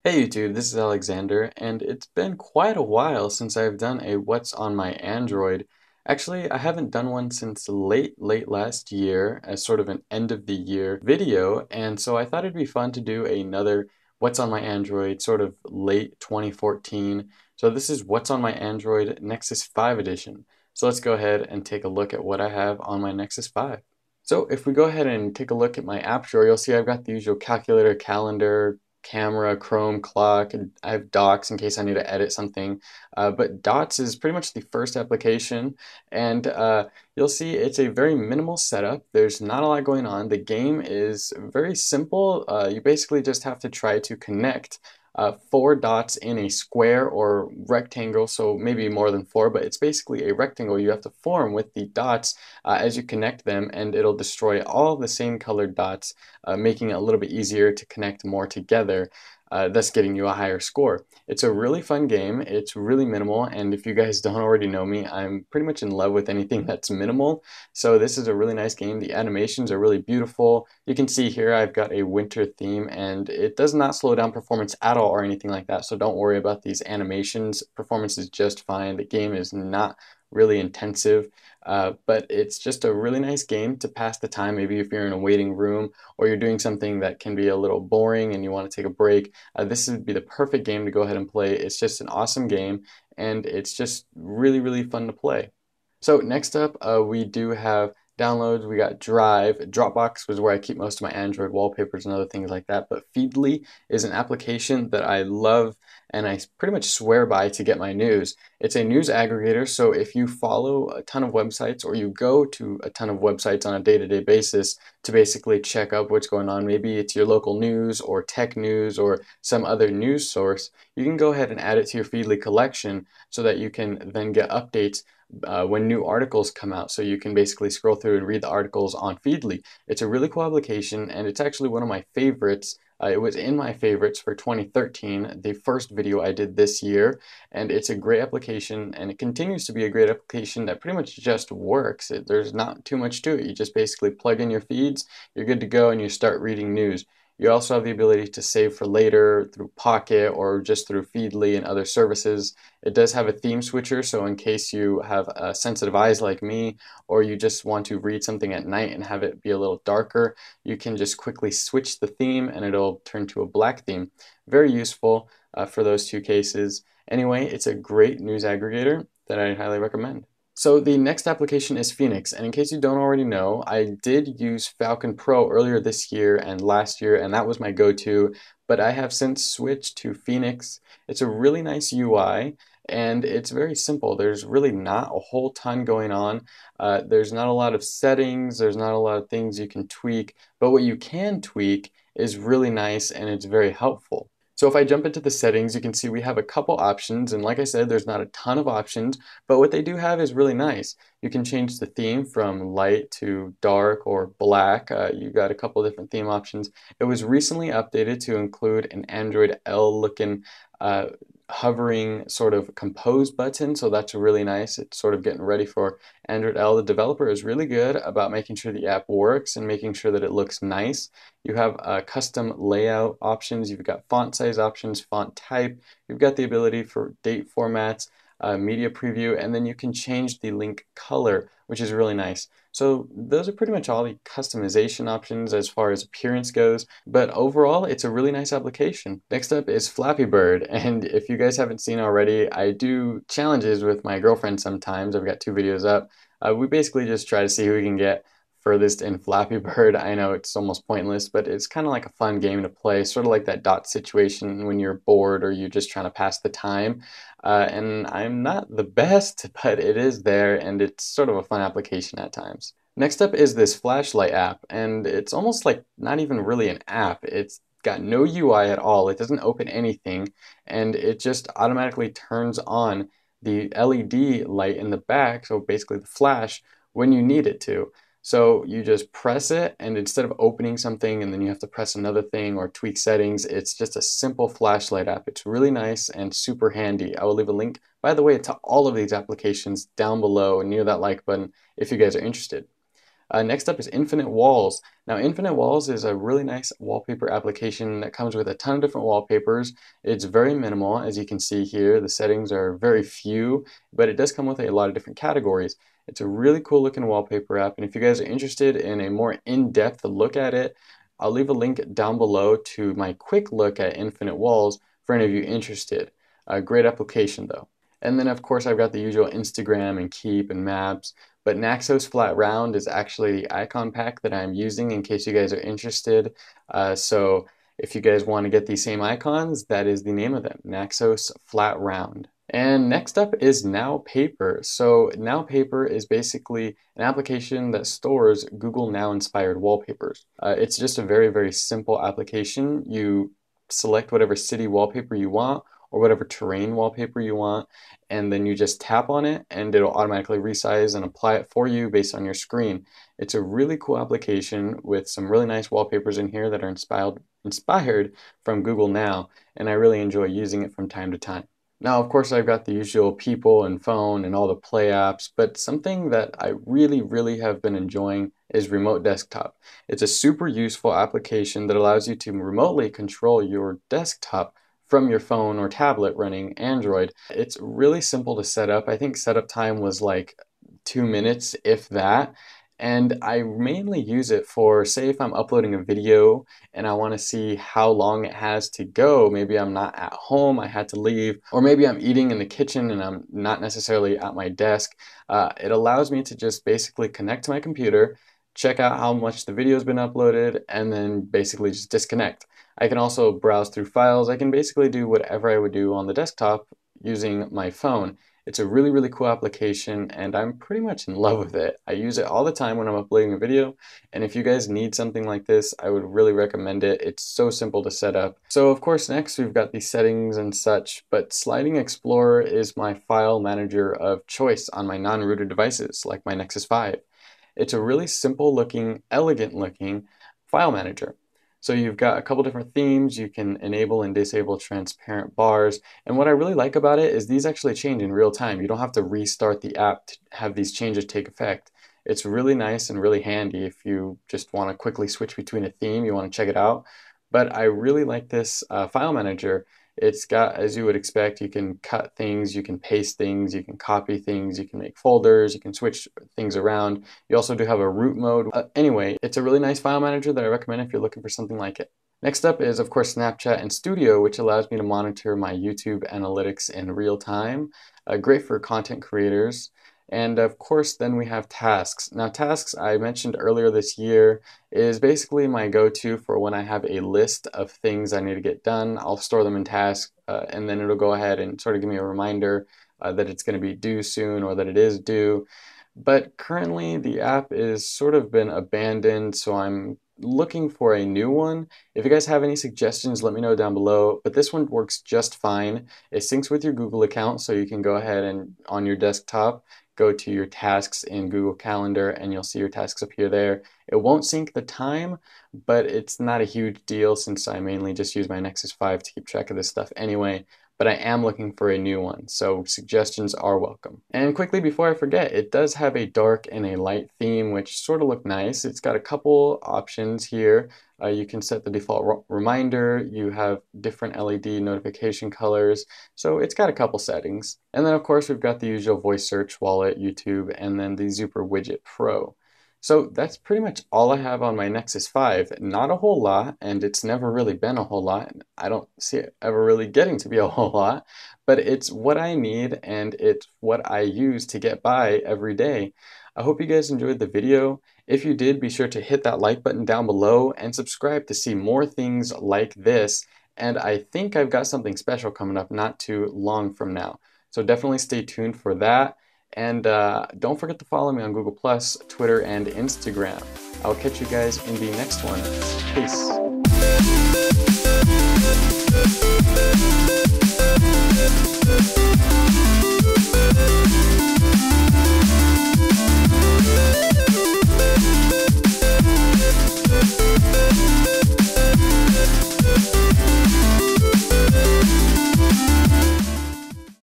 Hey YouTube, this is Alexander, and it's been quite a while since I've done a What's on my Android. Actually, I haven't done one since late last year as sort of an end of the year video, and so I thought it'd be fun to do another What's on my Android sort of late 2014. So this is What's on my Android Nexus 5 edition. So let's go ahead and take a look at what I have on my Nexus 5. So if we go ahead and take a look at my app drawer, you'll see I've got the usual calculator, calendar, camera, Chrome, clock, and I have Docs in case I need to edit something. But Dots is pretty much the first application, and you'll see it's a very minimal setup. There's not a lot going on. The game is very simple. You basically just have to try to connect four dots in a square or rectangle, so maybe more than four, but it's basically a rectangle you have to form with the dots as you connect them, and it'll destroy all the same colored dots, making it a little bit easier to connect more together, thus getting you a higher score. It's a really fun game. It's really minimal, and if you guys don't already know me, I'm pretty much in love with anything that's minimal. So this is a really nice game. The animations are really beautiful. You can see here I've got a winter theme, and it does not slow down performance at all or anything like that. So don't worry about these animations. Performance is just fine. The game is not really intensive, but it's just a really nice game to pass the time. Maybe if you're in a waiting room or you're doing something that can be a little boring and you want to take a break, this would be the perfect game to go ahead and play. It's just an awesome game, and it's just really, really fun to play. So next up, we do have downloads. We got Drive. Dropbox was where I keep most of my Android wallpapers and other things like that. But Feedly is an application that I love and I pretty much swear by to get my news. It's a news aggregator, so if you follow a ton of websites or you go to a ton of websites on a day-to-day basis to basically check up what's going on, maybe it's your local news or tech news or some other news source, you can go ahead and add it to your Feedly collection so that you can then get updates when new articles come out. So you can basically scroll through and read the articles on Feedly. It's a really cool application, and it's actually one of my favorites. It was in my favorites for 2013, the first video I did this year, and it's a great application, and it continues to be a great application that pretty much just works. There's not too much to it. You just basically plug in your feeds, you're good to go, and you start reading news. You also have the ability to save for later through Pocket or just through Feedly and other services. It does have a theme switcher, so in case you have sensitive eyes like me, or you just want to read something at night and have it be a little darker, you can just quickly switch the theme and it'll turn to a black theme. Very useful for those two cases. Anyway, it's a great news aggregator that I highly recommend. So the next application is Phoenix, and in case you don't already know, I did use Falcon Pro earlier this year and last year, and that was my go-to, but I have since switched to Phoenix. It's a really nice UI, and it's very simple. There's really not a whole ton going on. There's not a lot of settings, there's not a lot of things you can tweak, but what you can tweak is really nice and it's very helpful. So if I jump into the settings, you can see we have a couple options, and like I said, there's not a ton of options, but what they do have is really nice. You can change the theme from light to dark or black. You got a couple different theme options. It was recently updated to include an Android L looking uh, hovering sort of compose button, so that's really nice. It's sort of getting ready for Android L. The developer is really good about making sure the app works and making sure that it looks nice. You have custom layout options, you've got font size options, font type, you've got the ability for date formats, media preview, and then you can change the link color, which is really nice. So those are pretty much all the customization options as far as appearance goes, but overall it's a really nice application. Next up is Flappy Bird, and if you guys haven't seen already, I do challenges with my girlfriend sometimes. I've got two videos up. We basically just try to see who we can get furthest in Flappy Bird. I know it's almost pointless, but it's kind of like a fun game to play, sort of like that dot situation when you're bored or you're just trying to pass the time. And I'm not the best, but it is there and it's sort of a fun application at times. Next up is this flashlight app, and it's almost like not even really an app. It's got no UI at all. It doesn't open anything, and it just automatically turns on the LED light in the back, so basically the flash, when you need it to. So you just press it, and instead of opening something and then you have to press another thing or tweak settings, it's just a simple flashlight app. It's really nice and super handy. I will leave a link, by the way, to all of these applications down below near that like button if you guys are interested. Next up is Infinite Walls. Now, Infinite Walls is a really nice wallpaper application that comes with a ton of different wallpapers. It's very minimal, as you can see here. The settings are very few, but it does come with a lot of different categories. It's a really cool looking wallpaper app, and if you guys are interested in a more in-depth look at it, I'll leave a link down below to my quick look at Infinite Walls for any of you interested. A great application though. And then of course I've got the usual Instagram and Keep and Maps, but Naxos Flat Round is actually the icon pack that I'm using in case you guys are interested. So if you guys want to get these same icons, that is the name of them, Naxos Flat Round. And next up is Now Paper. So Now Paper is basically an application that stores Google Now inspired wallpapers. It's just a very, very simple application. You select whatever city wallpaper you want or whatever terrain wallpaper you want, and then you just tap on it and it'll automatically resize and apply it for you based on your screen. It's a really cool application with some really nice wallpapers in here that are inspired from Google Now, and I really enjoy using it from time to time. Now, of course, I've got the usual People and Phone and all the Play apps, but something that I really have been enjoying is Remote Desktop. It's a super useful application that allows you to remotely control your desktop from your phone or tablet running Android. It's really simple to set up. I think setup time was like 2 minutes, if that. And I mainly use it for, say, if I'm uploading a video and I want to see how long it has to go. Maybe I'm not at home, I had to leave, or maybe I'm eating in the kitchen and I'm not necessarily at my desk. It allows me to just basically connect to my computer, check out how much the video has been uploaded, and then basically just disconnect. I can also browse through files. I can basically do whatever I would do on the desktop using my phone. It's a really cool application and I'm pretty much in love with it. I use it all the time when I'm uploading a video, and if you guys need something like this, I would really recommend it. It's so simple to set up. So of course next we've got the settings and such, but Sliding Explorer is my file manager of choice on my non-rooted devices like my Nexus 5. It's a really simple looking, elegant looking file manager. So you've got a couple different themes. You can enable and disable transparent bars. And what I really like about it is these actually change in real time. You don't have to restart the app to have these changes take effect. It's really nice and really handy if you just want to quickly switch between a theme, you want to check it out. But I really like this file manager. It's got, as you would expect, you can cut things, you can paste things, you can copy things, you can make folders, you can switch things around. You also do have a root mode. Anyway, it's a really nice file manager that I recommend if you're looking for something like it. Next up is, of course, Snapchat and Studio, which allows me to monitor my YouTube analytics in real time. Great for content creators. And of course, then we have Tasks. Now, Tasks, I mentioned earlier this year, is basically my go-to for when I have a list of things I need to get done. I'll store them in Tasks, and then it'll go ahead and sort of give me a reminder that it's going to be due soon or that it is due. But currently, the app is sort of been abandoned, so I'm looking for a new one. If you guys have any suggestions, let me know down below. But this one works just fine. It syncs with your Google account, so you can go ahead and on your desktop, go to your tasks in Google Calendar and you'll see your tasks appear there. It won't sync the time, but it's not a huge deal since I mainly just use my Nexus 5 to keep track of this stuff anyway. But I am looking for a new one, so suggestions are welcome. And quickly before I forget, it does have a dark and a light theme, which sort of look nice. It's got a couple options here. You can set the default reminder, you have different LED notification colors, so it's got a couple settings. And then of course we've got the usual voice search, wallet, YouTube, and then the Zooper Widget Pro. So that's pretty much all I have on my Nexus 5. Not a whole lot, and it's never really been a whole lot. I don't see it ever really getting to be a whole lot, but it's what I need and it's what I use to get by every day. I hope you guys enjoyed the video. If you did, be sure to hit that like button down below and subscribe to see more things like this. And I think I've got something special coming up not too long from now. So definitely stay tuned for that. And don't forget to follow me on Google+, Twitter, and Instagram. I'll catch you guys in the next one. Peace.